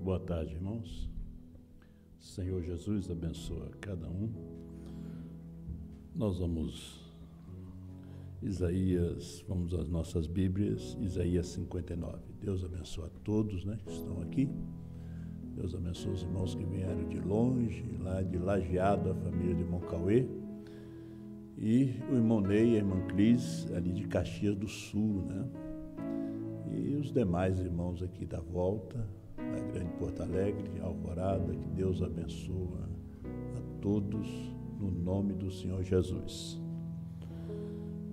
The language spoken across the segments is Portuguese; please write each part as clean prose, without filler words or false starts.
Boa tarde, irmãos. Senhor Jesus abençoa cada um. Nós vamos vamos às nossas Bíblias, Isaías 59. Deus abençoa a todos, que estão aqui. Deus abençoa os irmãos que vieram de longe, lá de Lajeado, a família de Moncauê. E o irmão Ney e a irmã Cris, ali de Caxias do Sul, E os demais irmãos aqui da volta, da Grande Porto Alegre, Alvorada, que Deus abençoa a todos, no nome do Senhor Jesus.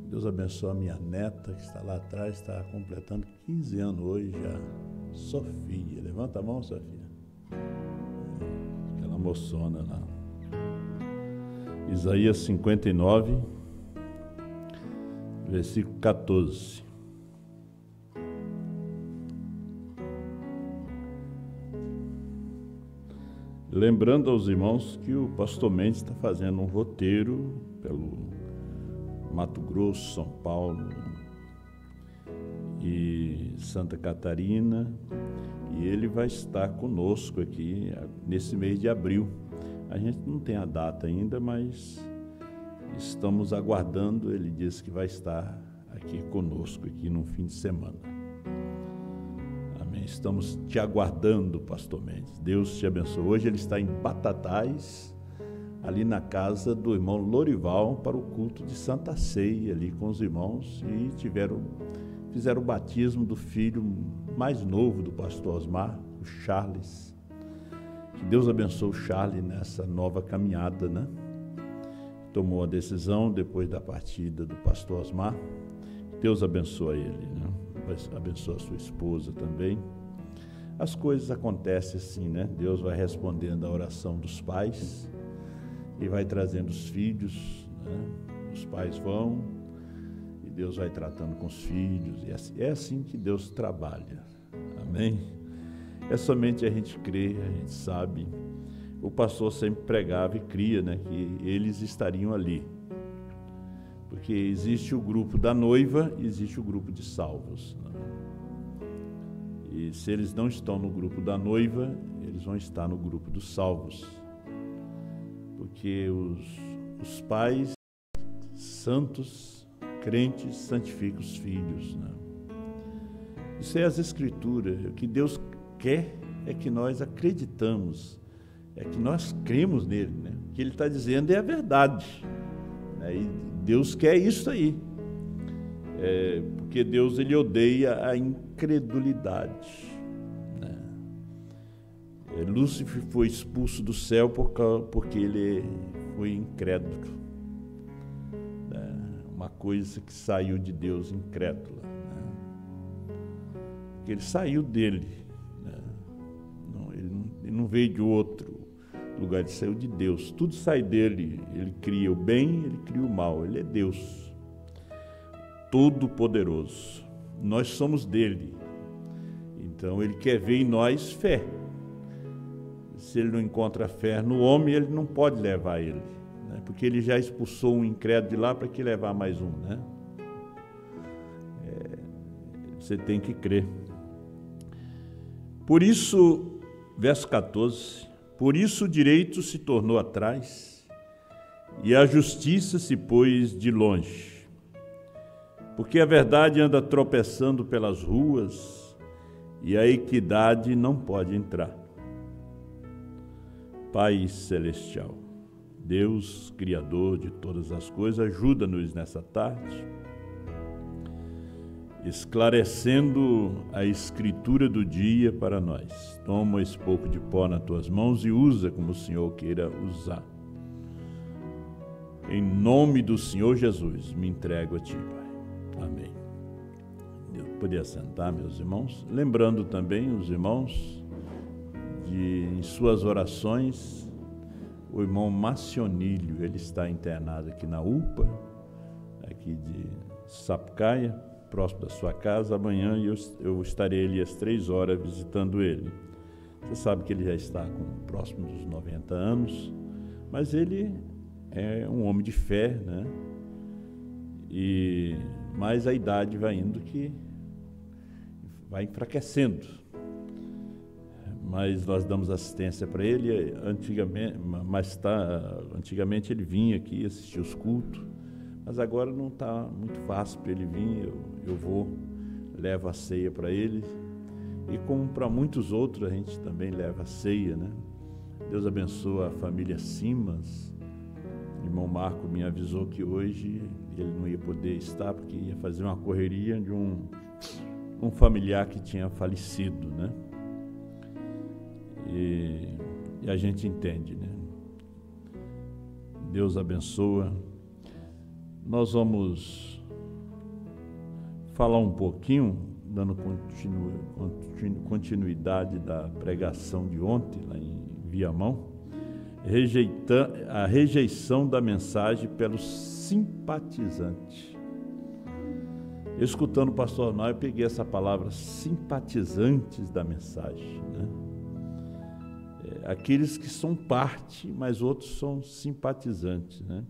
Deus abençoa a minha neta, que está lá atrás, está completando 15 anos hoje já, Sofia. Levanta a mão, Sofia. Aquela moçona lá. Isaías 59, versículo 14. Lembrando aos irmãos que o pastor Mendes está fazendo um roteiro pelo Mato Grosso, São Paulo e Santa Catarina, e ele vai estar conosco aqui nesse mês de abril. A gente não tem a data ainda, mas estamos aguardando. Ele disse que vai estar aqui conosco, aqui no fim de semana. Amém. Estamos te aguardando, pastor Mendes. Deus te abençoe. Hoje ele está em Batatais, ali na casa do irmão Lorival, para o culto de Santa Ceia, ali com os irmãos, e fizeram o batismo do filho mais novo do pastor Osmar, o Charles. Que Deus abençoe o Charles nessa nova caminhada, Tomou a decisão depois da partida do pastor Osmar. Deus abençoe ele, Abençoe a sua esposa também. As coisas acontecem assim, Deus vai respondendo a oração dos pais e vai trazendo os filhos, Os pais vão e Deus vai tratando com os filhos. E é assim que Deus trabalha. Amém? É somente a gente crer, a gente sabe. O pastor sempre pregava e cria, que eles estariam ali. Porque existe o grupo da noiva e existe o grupo de salvos. E se eles não estão no grupo da noiva, eles vão estar no grupo dos salvos. Porque os pais santos, crentes, santificam os filhos. Isso é as Escrituras. O que Deus quer é que nós acreditamos, é que nós cremos nele, O que ele está dizendo é a verdade, E Deus quer isso aí, porque Deus ele odeia a incredulidade, Lúcifer foi expulso do céu porque ele foi incrédulo, uma coisa que saiu de Deus incrédula, porque ele saiu dele. Ele não veio de outro lugar, ele saiu de Deus. Tudo sai dele. Ele cria o bem, ele cria o mal. Ele é Deus Todo-Poderoso. Nós somos dele. Então ele quer ver em nós fé. Se ele não encontra fé no homem, ele não pode levar ele, porque ele já expulsou um incrédulo de lá, para que levar mais um, Você tem que crer. Por isso, verso 14, por isso o direito se tornou atrás e a justiça se pôs de longe, porque a verdade anda tropeçando pelas ruas e a equidade não pode entrar. Pai Celestial, Deus, Criador de todas as coisas, ajuda-nos nessa tarde, esclarecendo a Escritura do dia para nós. Toma esse pouco de pó nas tuas mãos e usa como o Senhor queira usar. Em nome do Senhor Jesus, me entrego a Ti, Pai. Amém. Eu poderia sentar, meus irmãos. Lembrando também os irmãos em suas orações, o irmão Macionílio, ele está internado aqui na UPA, aqui de Sapucaia, próximo da sua casa. Amanhã eu estarei ali às 3h visitando ele. Você sabe que ele já está próximo dos 90 anos, mas ele é um homem de fé, mas a idade vai indo que vai enfraquecendo. mas nós damos assistência para ele. Antigamente ele vinha aqui assistir os cultos, mas agora não está muito fácil para ele vir. Eu vou, levo a ceia para ele, e como para muitos outros a gente também leva a ceia, né? Deus abençoa a família Simas. O irmão Marco me avisou que hoje ele não ia poder estar, porque ia fazer uma correria de um familiar que tinha falecido, né? E a gente entende, né? Deus abençoa. Nós vamos falar um pouquinho, dando continuidade da pregação de ontem, lá em Viamão, a rejeição da mensagem pelos simpatizantes. Eu, escutando o pastor Noé, eu peguei essa palavra, simpatizantes da mensagem, né? Aqueles que são parte, mas outros são simpatizantes, né?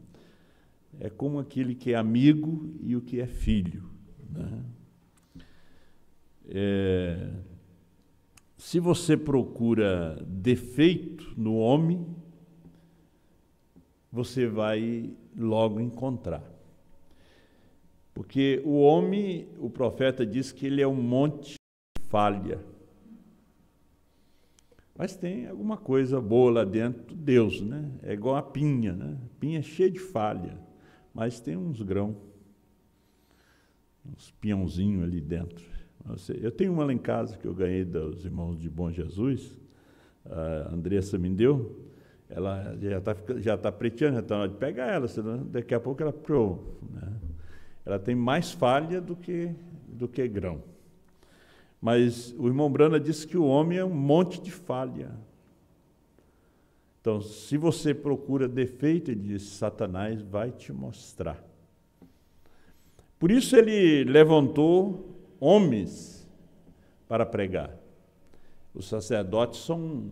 É como aquele que é amigo e o que é filho, né? Se você procura defeito no homem, você vai logo encontrar. Porque o homem, o profeta diz que ele é um monte de falha. Mas tem alguma coisa boa lá dentro, Deus, né? É igual a pinha, né? A pinha é cheia de falha, mas tem uns grãos, uns pinhãozinhos ali dentro. Eu tenho uma lá em casa que eu ganhei dos irmãos de Bom Jesus, a Andressa me deu, ela já está preteando, já está na hora de pegar ela, senão daqui a pouco ela provou, né? Ela tem mais falha do que grão. Mas o irmão Brana disse que o homem é um monte de falha. Então, se você procura defeito, ele diz, Satanás vai te mostrar. Por isso ele levantou homens para pregar. Os sacerdotes são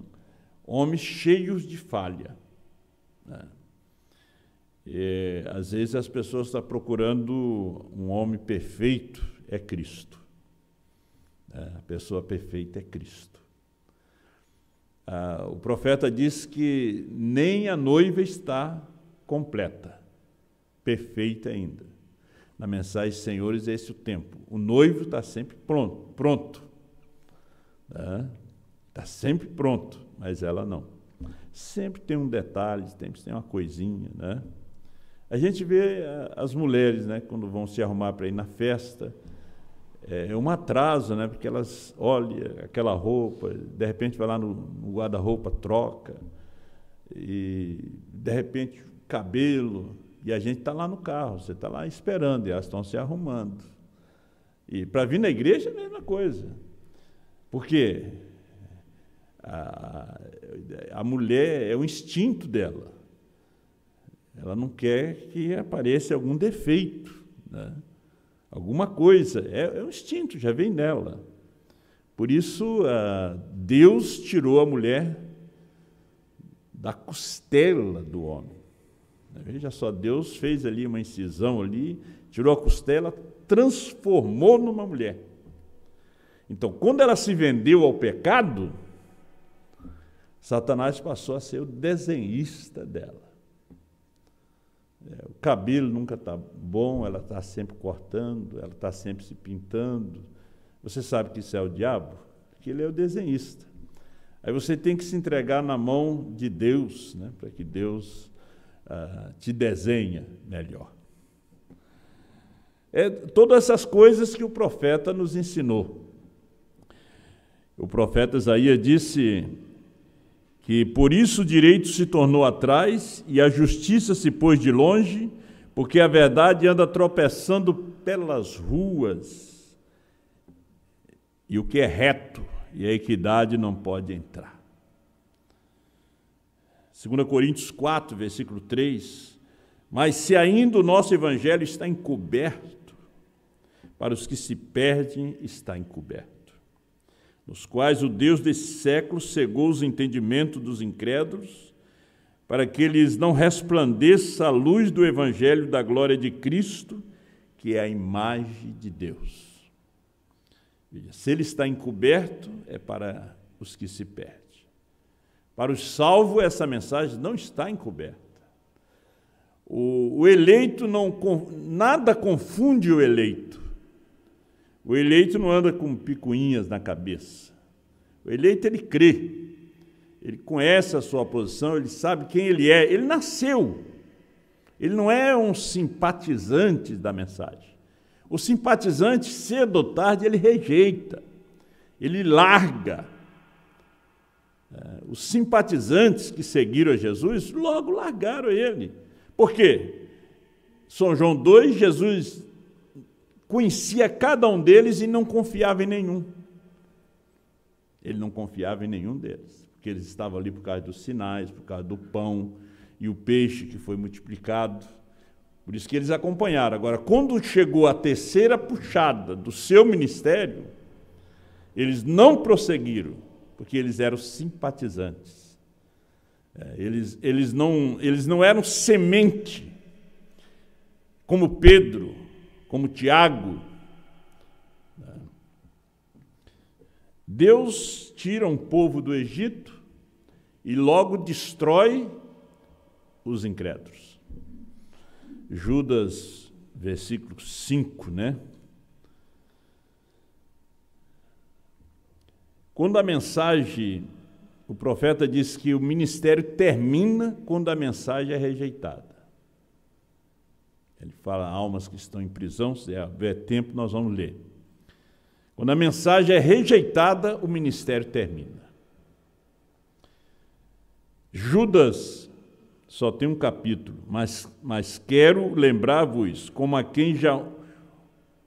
homens cheios de falha, né? E, às vezes as pessoas estão procurando um homem perfeito, é Cristo. A pessoa perfeita é Cristo. O profeta diz que nem a noiva está completa, perfeita ainda. Na mensagem, senhores, é esse o tempo. O noivo está sempre pronto. Está sempre pronto, mas ela não. Sempre tem um detalhe, sempre tem uma coisinha, né? A gente vê as mulheres, né, quando vão se arrumar para ir na festa, é um atraso, né, porque elas olham aquela roupa, de repente vai lá no guarda-roupa, troca, e de repente o cabelo, e a gente está lá no carro, você está lá esperando, e elas estão se arrumando. E para vir na igreja é a mesma coisa. Por quê? A mulher é o instinto dela. Ela não quer que apareça algum defeito, né? Alguma coisa. É um instinto, já vem nela. Por isso, Deus tirou a mulher da costela do homem. Veja só, Deus fez ali uma incisão ali, tirou a costela, transformou numa mulher. Então, quando ela se vendeu ao pecado, Satanás passou a ser o desenhista dela. O cabelo nunca está bom, ela está sempre cortando, ela está sempre se pintando. Você sabe que isso é o diabo? Que ele é o desenhista. Aí você tem que se entregar na mão de Deus, né, para que Deus te desenhe melhor. Todas essas coisas que o profeta nos ensinou. O profeta Isaías disse que por isso o direito se tornou atrás e a justiça se pôs de longe, porque a verdade anda tropeçando pelas ruas, e o que é reto e a equidade não pode entrar. 2 Coríntios 4, versículo 3, mas se ainda o nosso evangelho está encoberto, para os que se perdem está encoberto, nos quais o Deus desse século cegou os entendimentos dos incrédulos, para que eles não resplandeça a luz do evangelho da glória de Cristo, que é a imagem de Deus. Se ele está encoberto, é para os que se perdem. Para os salvos, essa mensagem não está encoberta. O eleito nada confunde o eleito. O eleito não anda com picuinhas na cabeça. O eleito, ele crê. Ele conhece a sua posição, ele sabe quem ele é. Ele nasceu. Ele não é um simpatizante da mensagem. O simpatizante, cedo ou tarde, ele rejeita. Ele larga. Os simpatizantes que seguiram a Jesus logo largaram ele. Por quê? São João 2, Jesus conhecia cada um deles e não confiava em nenhum. Ele não confiava em nenhum deles, porque eles estavam ali por causa dos sinais, por causa do pão e o peixe que foi multiplicado. Por isso que eles acompanharam. Agora, quando chegou a terceira puxada do seu ministério, eles não prosseguiram, porque eles eram simpatizantes. Eles não eram semente, como Pedro, como Tiago. Deus tira um povo do Egito e logo destrói os incrédulos. Judas, versículo 5, né? Quando a mensagem, o profeta diz que o ministério termina quando a mensagem é rejeitada. Ele fala almas que estão em prisão, se houver tempo nós vamos ler. Quando a mensagem é rejeitada, o ministério termina. Judas só tem um capítulo, mas quero lembrar-vos, como a quem já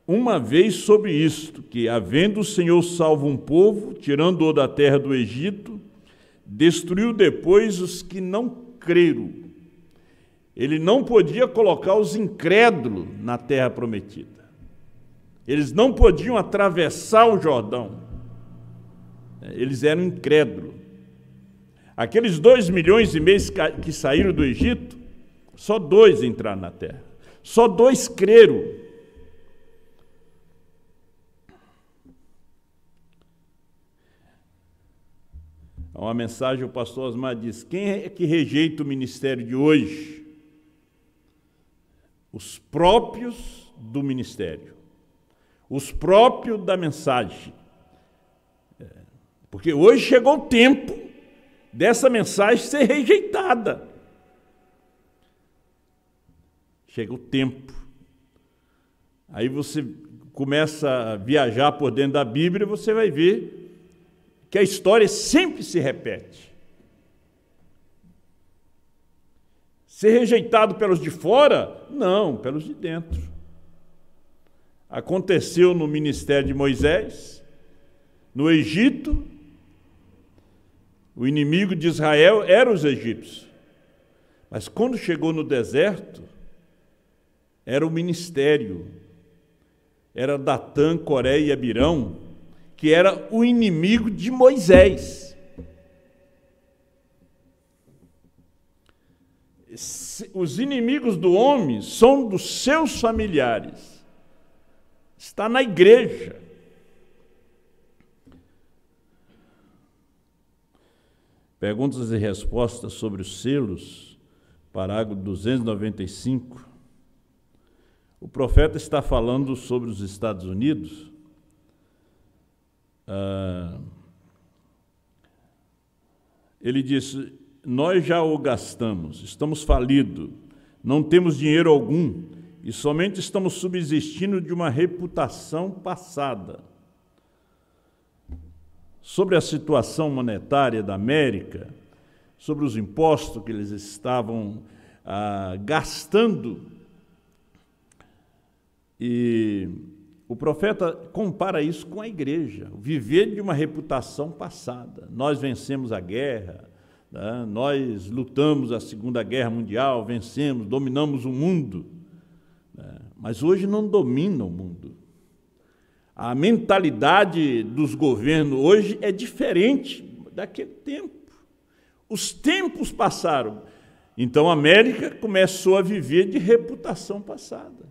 uma vez sobre isto, que havendo o Senhor salvo um povo, tirando-o da terra do Egito, destruiu depois os que não creram. Ele não podia colocar os incrédulos na terra prometida. Eles não podiam atravessar o Jordão. Eles eram incrédulos. Aqueles 2,5 milhões que saíram do Egito, só 2 entraram na terra. Só 2 creram. Uma mensagem, o pastor Osmar diz: quem é que rejeita o ministério de hoje? Os próprios do ministério. Os próprios da mensagem. Porque hoje chegou o tempo dessa mensagem ser rejeitada. Chega o tempo. Aí você começa a viajar por dentro da Bíblia e você vai ver que a história sempre se repete. Ser rejeitado pelos de fora? Não, pelos de dentro. Aconteceu no ministério de Moisés, no Egito. O inimigo de Israel eram os egípcios. Mas quando chegou no deserto, era o ministério. Era Datã, Coré e Abirão, que era o inimigo de Moisés. Os inimigos do homem são dos seus familiares. Está na igreja. Perguntas e respostas sobre os selos, parágrafo 295. O profeta está falando sobre os Estados Unidos. Ele disse: nós já o gastamos, estamos falidos, não temos dinheiro algum e somente estamos subsistindo de uma reputação passada. Sobre a situação monetária da América, sobre os impostos que eles estavam gastando, e o profeta compara isso com a igreja, viver de uma reputação passada. Nós vencemos a guerra, né? Nós lutamos a Segunda Guerra Mundial, vencemos, dominamos o mundo, né? Mas hoje não domina o mundo. A mentalidade dos governos hoje é diferente daquele tempo. Os tempos passaram. Então a América começou a viver de reputação passada.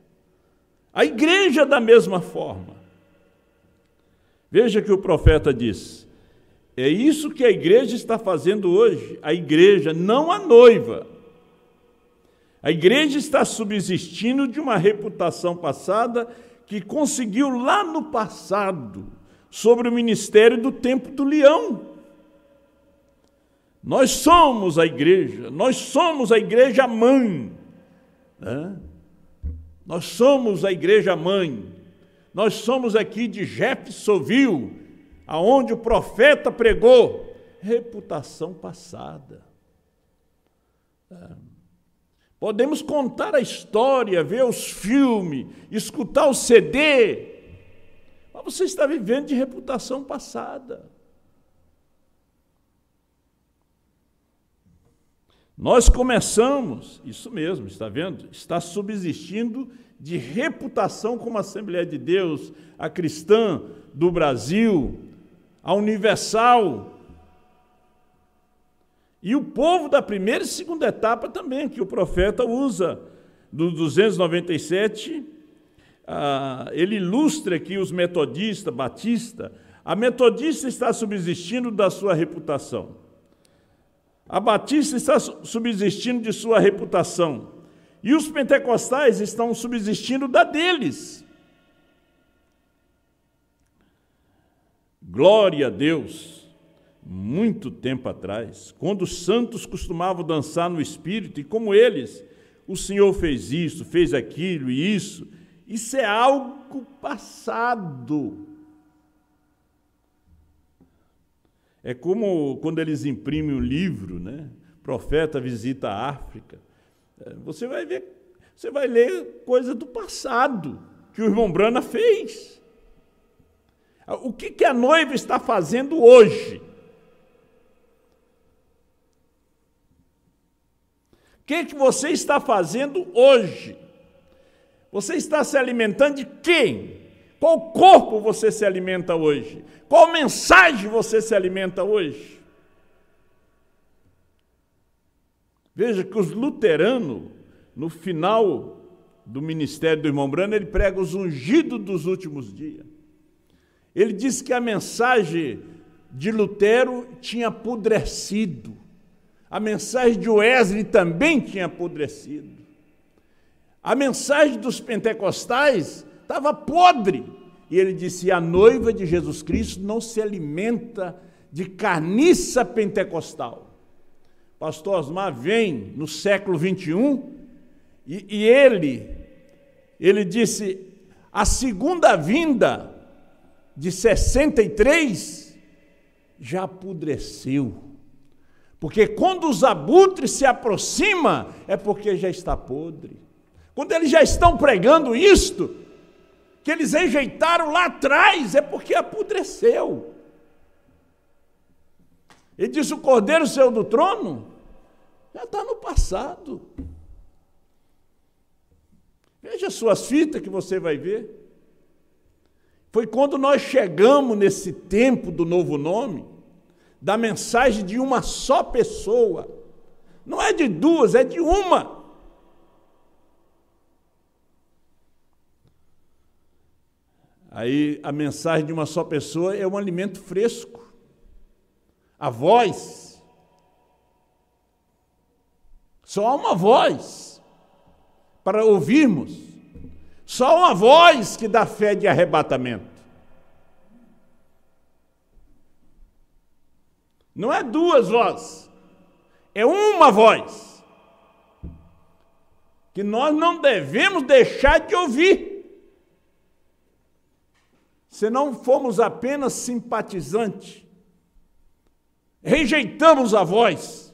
A igreja da mesma forma. Veja que o profeta diz: É isso que a igreja está fazendo hoje. A igreja, não a noiva. A igreja está subsistindo de uma reputação passada que conseguiu lá no passado, sobre o ministério do tempo do leão. Nós somos a igreja mãe. Né? Nós somos a igreja mãe. Nós somos aqui de Jeffersonville, aonde o profeta pregou. Reputação passada. Podemos contar a história, ver os filmes, escutar o CD, mas você está vivendo de reputação passada. Nós começamos, isso mesmo, está vendo? Está subsistindo de reputação como Assembleia de Deus, a cristã do Brasil, a universal. E o povo da primeira e segunda etapa também, que o profeta usa, do 297, ele ilustra aqui os metodistas, batista. A metodista está subsistindo da sua reputação. A batista está subsistindo de sua reputação. E os pentecostais estão subsistindo da deles. Glória a Deus! Muito tempo atrás, quando os santos costumavam dançar no Espírito, e como eles, o Senhor fez isso, fez aquilo e isso é algo passado. É como quando eles imprimem um livro, né? Profeta visita a África. Você vai ler coisa do passado, que o irmão Brana fez. O que a noiva está fazendo hoje? O que você está fazendo hoje? Você está se alimentando de quem? Qual corpo você se alimenta hoje? Qual mensagem você se alimenta hoje? Veja que os luteranos, no final do ministério do irmão Brana, ele prega os ungidos dos últimos dias. Ele diz que a mensagem de Lutero tinha apodrecido. A mensagem de Wesley também tinha apodrecido. A mensagem dos pentecostais estava podre. E ele disse, a noiva de Jesus Cristo não se alimenta de carniça pentecostal. Pastor Osmar vem no século 21 e ele disse, a segunda vinda de 63 já apodreceu. Porque quando os abutres se aproximam, é porque já está podre. Quando eles já estão pregando isto, que eles rejeitaram lá atrás, é porque apodreceu. Ele disse, o Cordeiro saiu do trono, já está no passado. Veja as suas fitas que você vai ver. Foi quando nós chegamos nesse tempo do novo nome, da mensagem de uma só pessoa. Não é de duas, é de uma. Aí a mensagem de uma só pessoa é um alimento fresco. A voz. Só há uma voz para ouvirmos. Só uma voz que dá fé de arrebatamento. Não é duas vozes, é uma voz, que nós não devemos deixar de ouvir, se não formos apenas simpatizantes, rejeitamos a voz.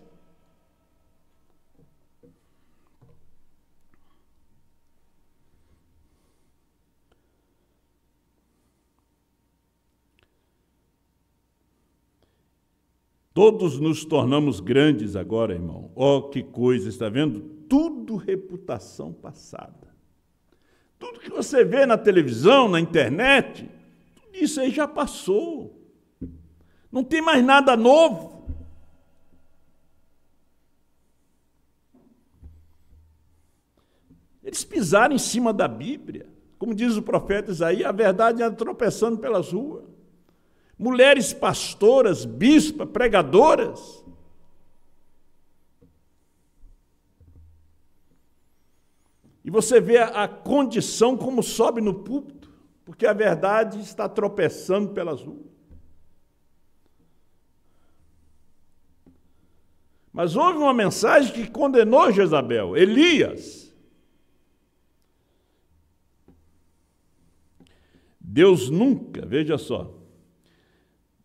Todos nos tornamos grandes agora, irmão. Oh, que coisa, está vendo? Tudo reputação passada. Tudo que você vê na televisão, na internet, tudo isso aí já passou. Não tem mais nada novo. Eles pisaram em cima da Bíblia. Como diz o profeta Isaías, a verdade anda tropeçando pelas ruas. mulheres pastoras, bispas, pregadoras. E você vê a condição como sobe no púlpito, porque a verdade está tropeçando pelas ruas. Mas houve uma mensagem que condenou Jezabel, Elias. Deus nunca, veja só,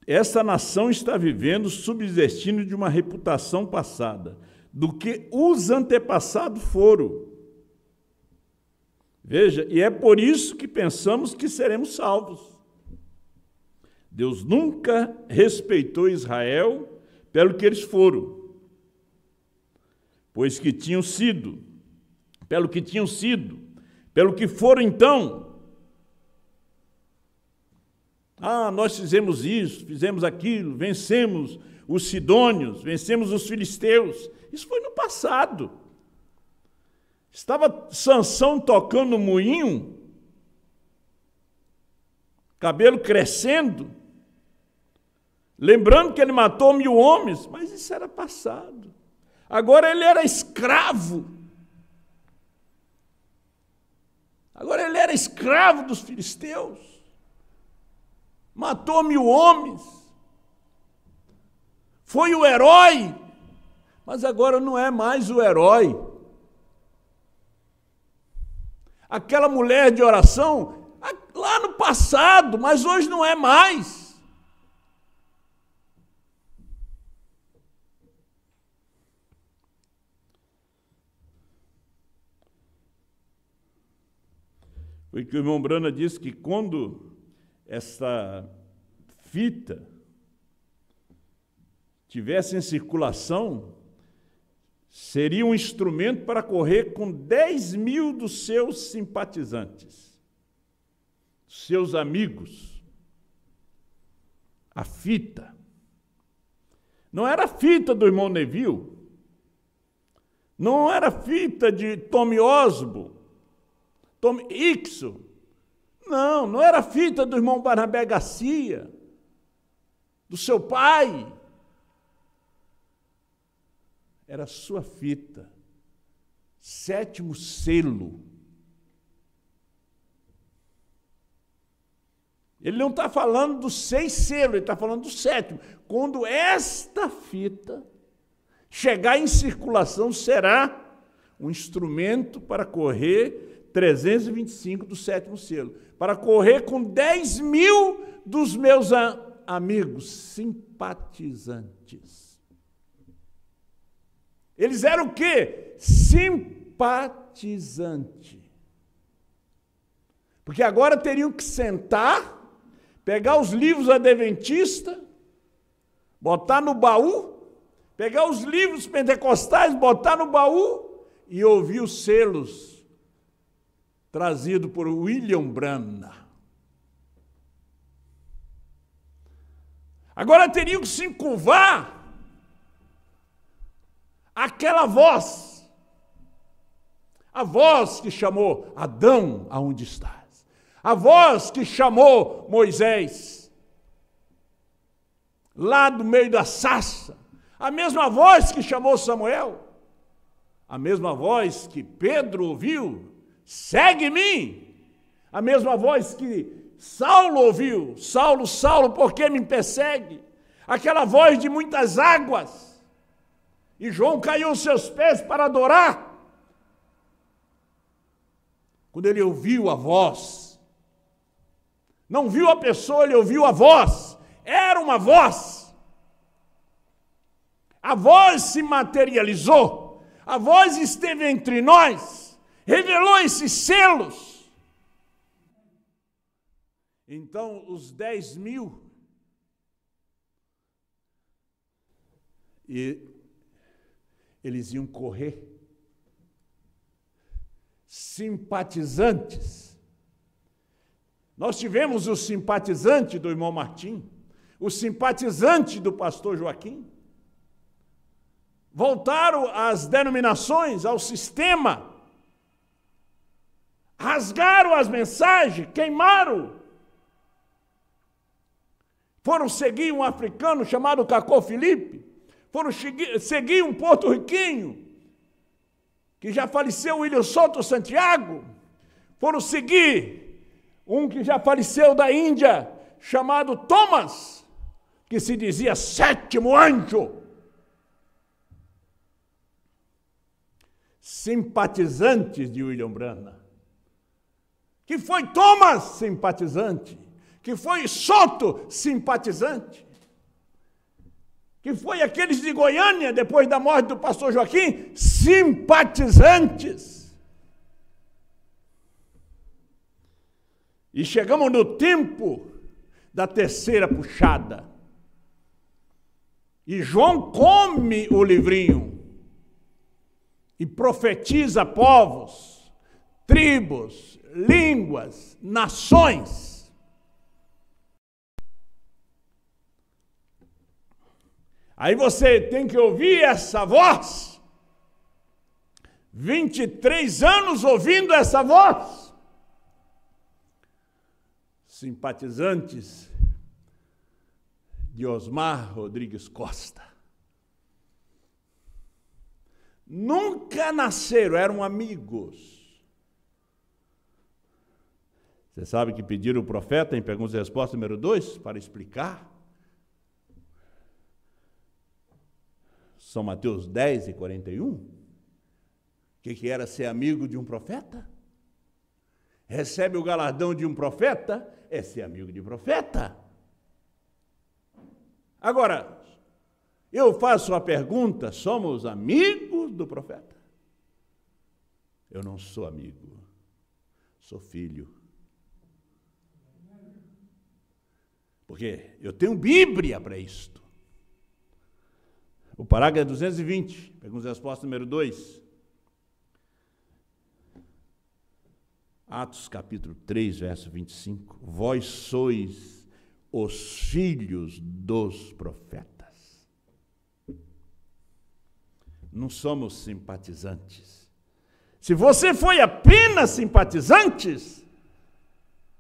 essa nação está vivendo subsistindo de uma reputação passada, do que os antepassados foram. Veja, e é por isso que pensamos que seremos salvos. Deus nunca respeitou Israel pelo que eles foram, pois que tinham sido, pelo que foram então. Nós fizemos isso, fizemos aquilo, vencemos os sidônios, vencemos os filisteus. Isso foi no passado. Estava Sansão tocando no moinho, cabelo crescendo, lembrando que ele matou 1000 homens, mas isso era passado. Agora ele era escravo. Agora ele era escravo dos filisteus. Matou 1000 homens. Foi o herói, mas agora não é mais o herói. Aquela mulher de oração, lá no passado, mas hoje não é mais. Foi que o irmão Brana disse que quando essa fita tivesse em circulação, seria um instrumento para correr com 10.000 dos seus simpatizantes, seus amigos. A fita. Não era a fita do irmão Neville, não era a fita de Tommy Osborne, Tommy Hickson, não era a fita do irmão Barnabé Garcia, do seu pai. Era a sua fita, 7º selo. Ele não está falando dos 6 selos, ele está falando do 7º. Quando esta fita chegar em circulação, será um instrumento para correr 325 do 7º selo, para correr com 10.000 dos meus amigos simpatizantes. Eles eram o quê? Simpatizante. Porque agora teriam que sentar, pegar os livros adventistas, botar no baú, pegar os livros pentecostais, botar no baú e ouvir os selos trazidos por William Branham. Agora teriam que se encurvar aquela voz, a voz que chamou Adão, aonde estás? A voz que chamou Moisés, lá do meio da sarça, a mesma voz que chamou Samuel, a mesma voz que Pedro ouviu, segue-me, a mesma voz que Saulo ouviu, Saulo, Saulo, por que me persegue? Aquela voz de muitas águas, e João caiu aos seus pés para adorar. Quando ele ouviu a voz, não viu a pessoa, ele ouviu a voz, era uma voz. A voz se materializou, a voz esteve entre nós, revelou esses selos. Então, os 10.000, e eles iam correr, simpatizantes. Nós tivemos o simpatizante do irmão Martim, o simpatizante do pastor Joaquim. Voltaram às denominações, ao sistema, rasgaram as mensagens, queimaram. foram seguir um africano chamado Cacô Felipe, foram seguir um porto-riquinho, que já faleceu, William Souto Santiago, foram seguir um que já faleceu da Índia, chamado Thomas, que se dizia sétimo anjo. Simpatizantes de William Branham. Que foi Thomas, simpatizante. Que foi Souto, simpatizante. Que foi aqueles de Goiânia, depois da morte do pastor Joaquim, simpatizantes. E chegamos no tempo da terceira puxada. E João come o livrinho e profetiza povos, tribos, línguas, nações. Aí você tem que ouvir essa voz. 23 anos ouvindo essa voz. Simpatizantes de Osmar Rodrigues Costa. Nunca nasceram, eram amigos. Você sabe que pediram o profeta em perguntas e respostas número 2 para explicar? São Mateus 10 e 41. O que era ser amigo de um profeta? Recebe o galardão de um profeta, é ser amigo de profeta. Agora, eu faço a pergunta, somos amigos do profeta? Eu não sou amigo, sou filho. Porque eu tenho Bíblia para isto. O parágrafo 220, pergunta e resposta número 2. Atos capítulo 3, verso 25. Vós sois os filhos dos profetas. Não somos simpatizantes. Se você foi apenas simpatizantes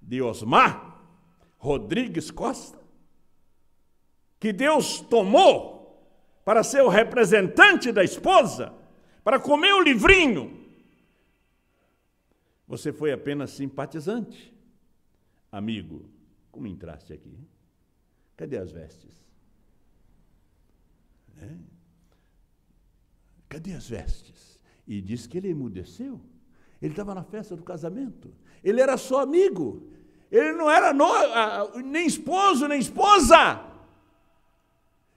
de Osmar Rodrigues Costa, que Deus tomou para ser o representante da esposa, para comer o livrinho, você foi apenas simpatizante. Amigo, como entraste aqui? Cadê as vestes? Cadê as vestes? E diz que ele emudeceu. Ele estava na festa do casamento. Ele era só amigo. Ele não era nem esposo, nem esposa.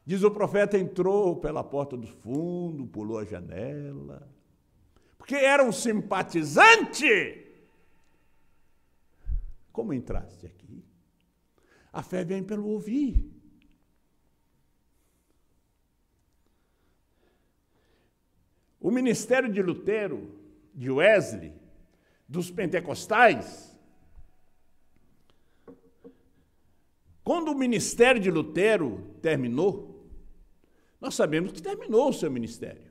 Diz o profeta, entrou pela porta do fundo, pulou a janela. Porque era um simpatizante. Como entraste aqui? A fé vem pelo ouvir. O ministério de Lutero, de Wesley, dos pentecostais, quando o ministério de Lutero terminou, nós sabemos que terminou o seu ministério.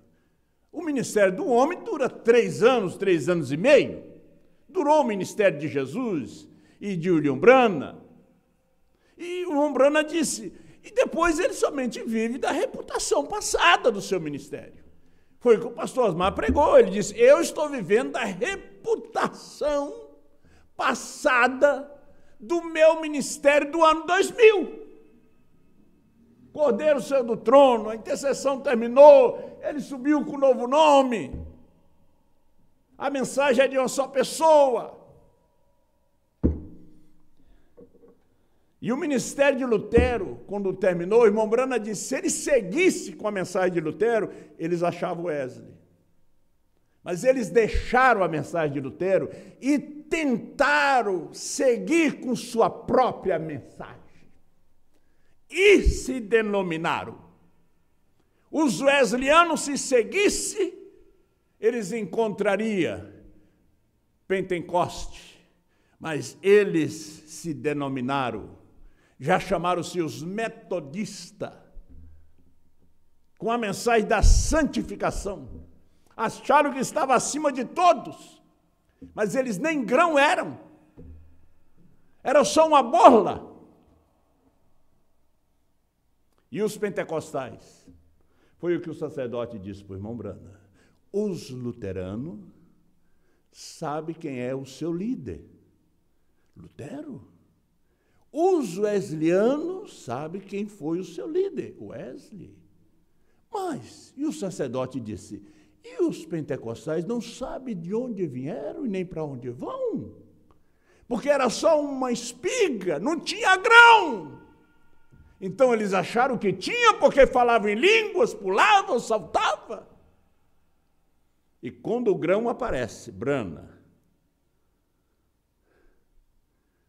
O ministério do homem dura 3 anos, 3 anos e meio. Durou o ministério de Jesus e de William Branham. E o William Branham disse, e depois ele somente vive da reputação passada do seu ministério. Foi o que o pastor Osmar pregou, ele disse, eu estou vivendo da reputação passada do meu ministério do ano 2000. Cordeiro saiu do trono, a intercessão terminou, ele subiu com um novo nome. A mensagem é de uma só pessoa. E o ministério de Lutero, quando terminou, o irmão Branham disse, se ele seguisse com a mensagem de Lutero, eles achavam Wesley. Mas eles deixaram a mensagem de Lutero e tentaram seguir com sua própria mensagem. E se denominaram. Os wesleyanos, se seguisse, eles encontrariam Pentecoste. Mas eles se denominaram. Já chamaram-se os metodistas, com a mensagem da santificação. Acharam que estava acima de todos, mas eles nem grão eram. Era só uma borla. E os pentecostais? Foi o que o sacerdote disse para o irmão Brana. Os luteranos sabem quem é o seu líder. Lutero. Os wesleyanos sabem quem foi o seu líder, Wesley. Mas, e o sacerdote disse, e os pentecostais não sabem de onde vieram e nem para onde vão? Porque era só uma espiga, não tinha grão. Então eles acharam que tinha porque falavam em línguas, pulavam, saltavam. E quando o grão aparece, Brana,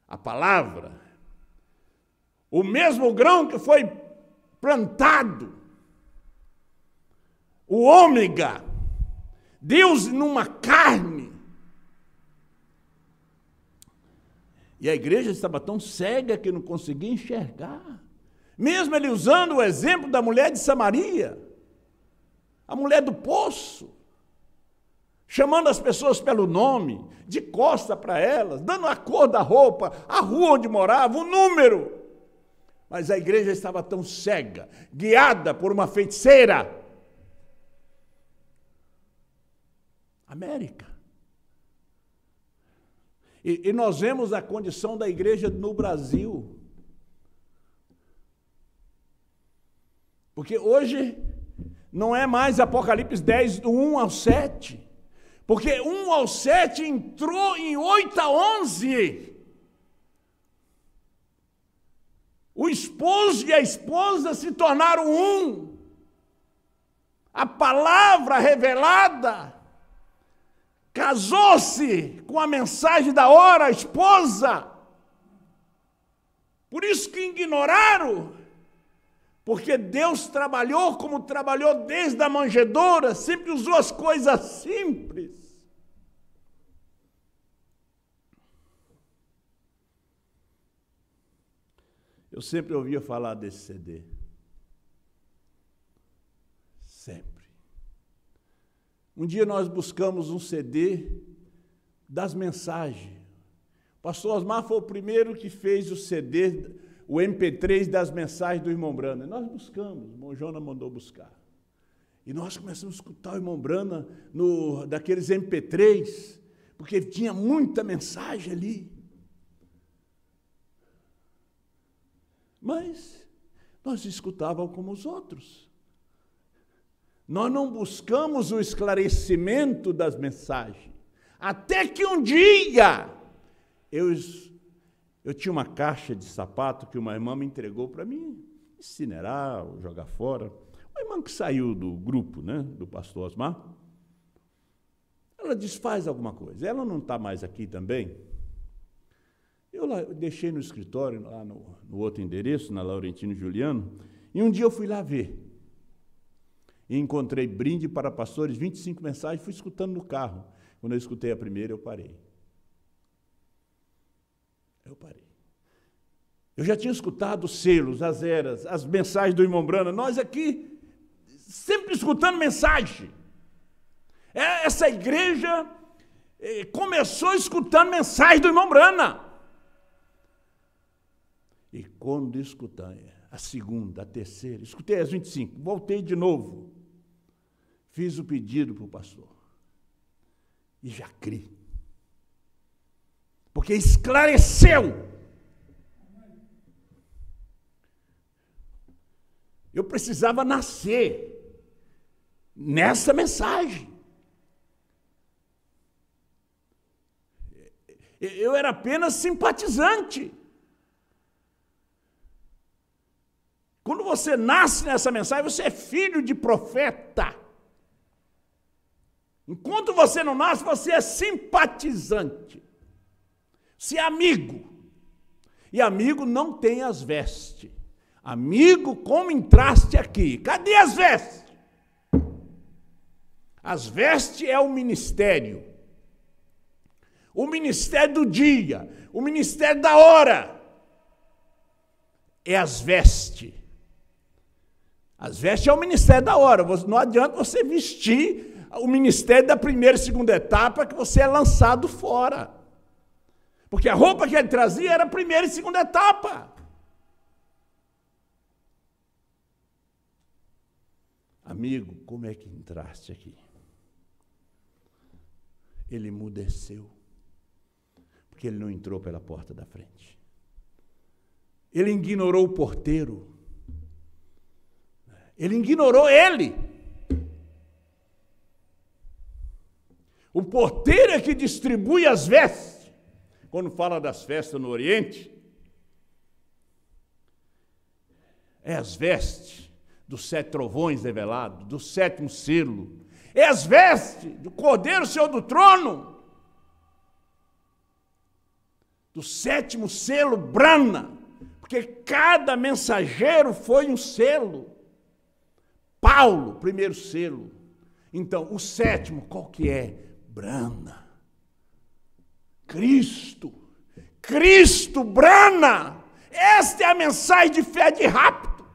a palavra, o mesmo grão que foi plantado, o ômega, Deus numa carne. E a igreja estava tão cega que não conseguia enxergar. Mesmo ele usando o exemplo da mulher de Samaria, a mulher do poço, chamando as pessoas pelo nome, de costa para elas, dando a cor da roupa, a rua onde morava, o número. Mas a igreja estava tão cega, guiada por uma feiticeira. América. E nós vemos a condição da igreja no Brasil. Porque hoje não é mais Apocalipse 10, do 1 ao 7. Porque 1 ao 7 entrou em 8 a 11. O esposo e a esposa se tornaram um. A palavra revelada casou-se com a mensagem da hora, a esposa. Por isso que ignoraram. Porque Deus trabalhou como trabalhou desde a manjedoura, sempre usou as coisas simples. Eu sempre ouvia falar desse CD. Sempre. Um dia nós buscamos um CD das mensagens. O pastor Osmar foi o primeiro que fez o CD, o MP3 das mensagens do irmão Brana. Nós buscamos, o irmão Jonas mandou buscar. E nós começamos a escutar o irmão Brana daqueles MP3, porque tinha muita mensagem ali. Mas nós escutávamos como os outros. Nós não buscamos o esclarecimento das mensagens. Até que um dia, eu tinha uma caixa de sapato que uma irmã me entregou para mim incinerar ou jogar fora. Uma irmã que saiu do grupo, né, do pastor Osmar. Ela disse, faz alguma coisa. Ela não está mais aqui também. Eu deixei no escritório, lá no outro endereço, na Laurentino Juliano, e um dia eu fui lá ver. E encontrei brinde para pastores, 25 mensagens, fui escutando no carro. Quando eu escutei a primeira, eu parei. Eu já tinha escutado os selos, as eras, as mensagens do irmão Brana. Nós aqui, sempre escutando mensagem. Essa igreja começou escutando mensagem do irmão Brana. E quando escutei a segunda, a terceira, escutei as 25, voltei de novo. Fiz o pedido para o pastor. E já criei. Porque esclareceu. Eu precisava nascer nessa mensagem. Eu era apenas simpatizante. Quando você nasce nessa mensagem, você é filho de profeta. Enquanto você não nasce, você é simpatizante. Você é amigo. E amigo não tem as vestes. Amigo, como entraste aqui? Cadê as vestes? As vestes é o ministério. O ministério do dia. O ministério da hora. É as vestes. As vestes é o ministério da hora. Não adianta você vestir o ministério da primeira e segunda etapa, que você é lançado fora. Porque a roupa que ele trazia era a primeira e segunda etapa. amigo, como é que entraste aqui? Ele emudeceu, porque ele não entrou pela porta da frente. Ele ignorou o porteiro. Ele ignorou ele. O porteiro é que distribui as vestes. Quando fala das festas no Oriente, é as vestes dos 7 trovões revelados, do 7º selo. É as vestes do Cordeiro Senhor do trono, do 7º selo, brana, porque cada mensageiro foi um selo. Paulo, 1º selo. Então, o 7º, qual que é? Brana. Cristo. Cristo brana. Esta é a mensagem de fé de rapto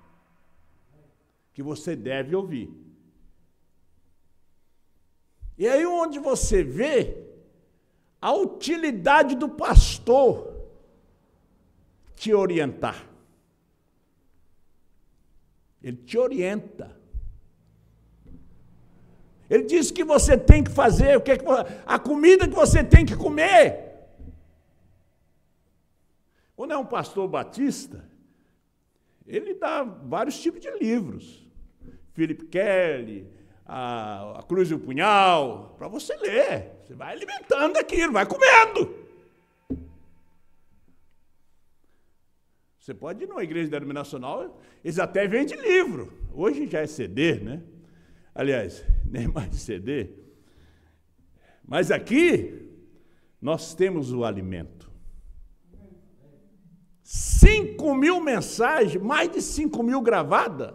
que você deve ouvir. E aí onde você vê a utilidade do pastor te orientar. Ele te orienta. Ele diz que você tem que fazer, a comida que você tem que comer. Quando é um pastor batista, ele dá vários tipos de livros. Philip Kelly, a Cruz e o Punhal, para você ler. Você vai alimentando aquilo, vai comendo. Você pode ir numa igreja denominacional, eles até vendem livro. Hoje já é CD, né? Aliás, nem mais CD. Mas aqui, nós temos o alimento. 5.000 mensagens, mais de 5.000 gravadas.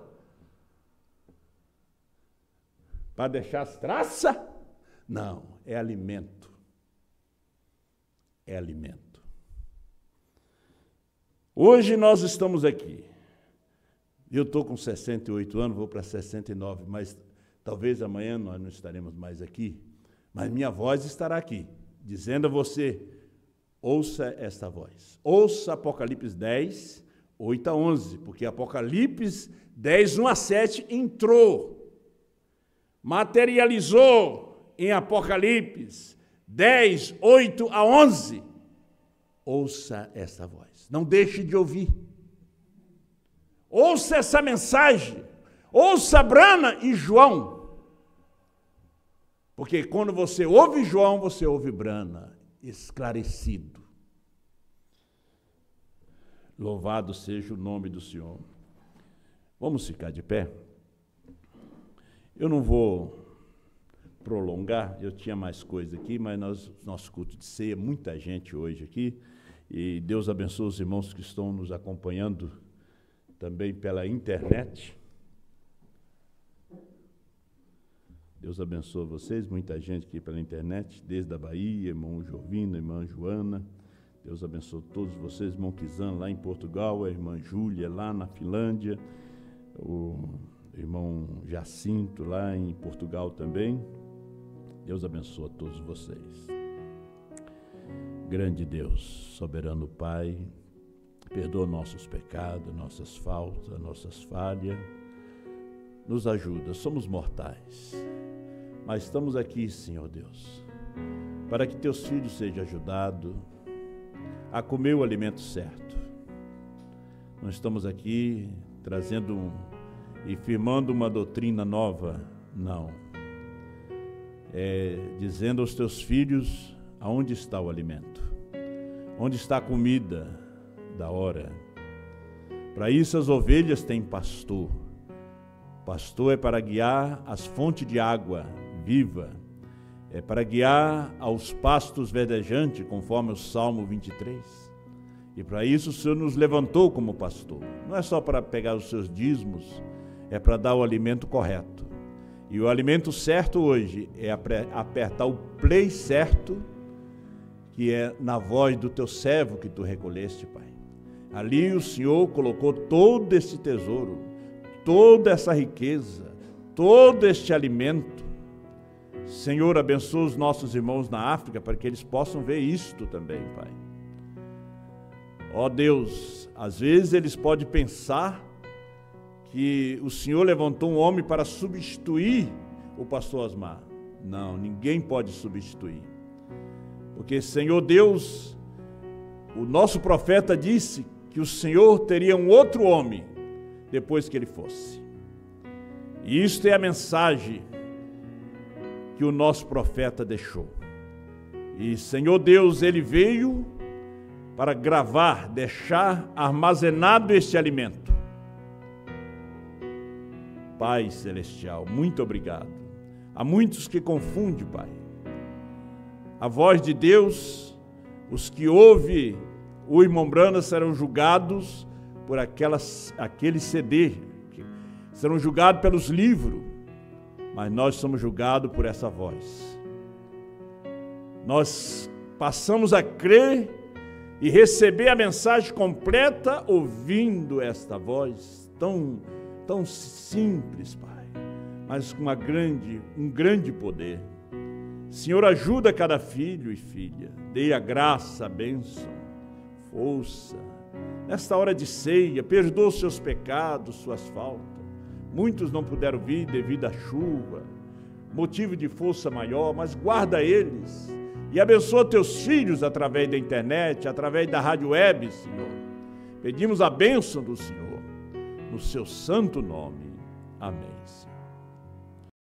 Para deixar as traças? Não, é alimento. É alimento. Hoje nós estamos aqui. Eu estou com 68 anos, vou para 69, mas talvez amanhã nós não estaremos mais aqui. Mas minha voz estará aqui, dizendo a você, ouça esta voz. Ouça Apocalipse 10, 8 a 11, porque Apocalipse 10, 1 a 7 entrou, materializou em Apocalipse 10, 8 a 11. Ouça esta voz. Não deixe de ouvir. Ouça essa mensagem. Ouça Brana e João. Porque quando você ouve João, você ouve Brana, esclarecido. Louvado seja o nome do Senhor. Vamos ficar de pé? Eu não vou prolongar, eu tinha mais coisa aqui, mas nosso culto de ceia, muita gente hoje aqui, e Deus abençoe os irmãos que estão nos acompanhando também pela internet. Deus abençoe vocês, muita gente aqui pela internet, desde a Bahia, irmão Jovino, irmã Joana. Deus abençoe todos vocês, irmão Kizan lá em Portugal, a irmã Júlia lá na Finlândia, o irmão Jacinto lá em Portugal também. Deus abençoe a todos vocês. Grande Deus, soberano Pai, perdoa nossos pecados, nossas faltas, nossas falhas. Nos ajuda, somos mortais, mas estamos aqui, Senhor Deus, para que teus filhos sejam ajudados a comer o alimento certo. Não estamos aqui trazendo e firmando uma doutrina nova, não. É dizendo aos teus filhos aonde está o alimento, onde está a comida da hora. Para isso as ovelhas têm pastor. Pastor é para guiar às fontes de água viva, é para guiar aos pastos verdejantes, conforme o Salmo 23. E para isso o Senhor nos levantou como pastor. Não é só para pegar os seus dízimos, é para dar o alimento correto. E o alimento certo hoje é apertar o play certo, que é na voz do teu servo que tu recolheste, Pai. Ali o Senhor colocou todo esse tesouro, toda essa riqueza, todo este alimento. Senhor, abençoa os nossos irmãos na África para que eles possam ver isto também, Pai. Ó Deus, às vezes eles podem pensar que o Senhor levantou um homem para substituir o pastor Osmar. Não, ninguém pode substituir. Porque, Senhor Deus, o nosso profeta disse que o Senhor teria um outro homem depois que ele fosse. E isto é a mensagem que o nosso profeta deixou. E, Senhor Deus, ele veio para gravar, deixar armazenado este alimento. Pai Celestial, muito obrigado. Há muitos que confundem, Pai, a voz de Deus. Os que ouvem o irmão Brana serão julgados por aquele CD, serão julgados pelos livros, mas nós somos julgados por essa voz. Nós passamos a crer e receber a mensagem completa ouvindo esta voz tão simples, Pai, mas com um grande poder. Senhor, ajuda cada filho e filha, dê a graça, a bênção, força. Nesta hora de ceia, perdoa os seus pecados, suas faltas. Muitos não puderam vir devido à chuva, motivo de força maior, mas guarda eles e abençoa teus filhos através da internet, através da rádio web, Senhor. Pedimos a bênção do Senhor, no seu santo nome. Amém, Senhor.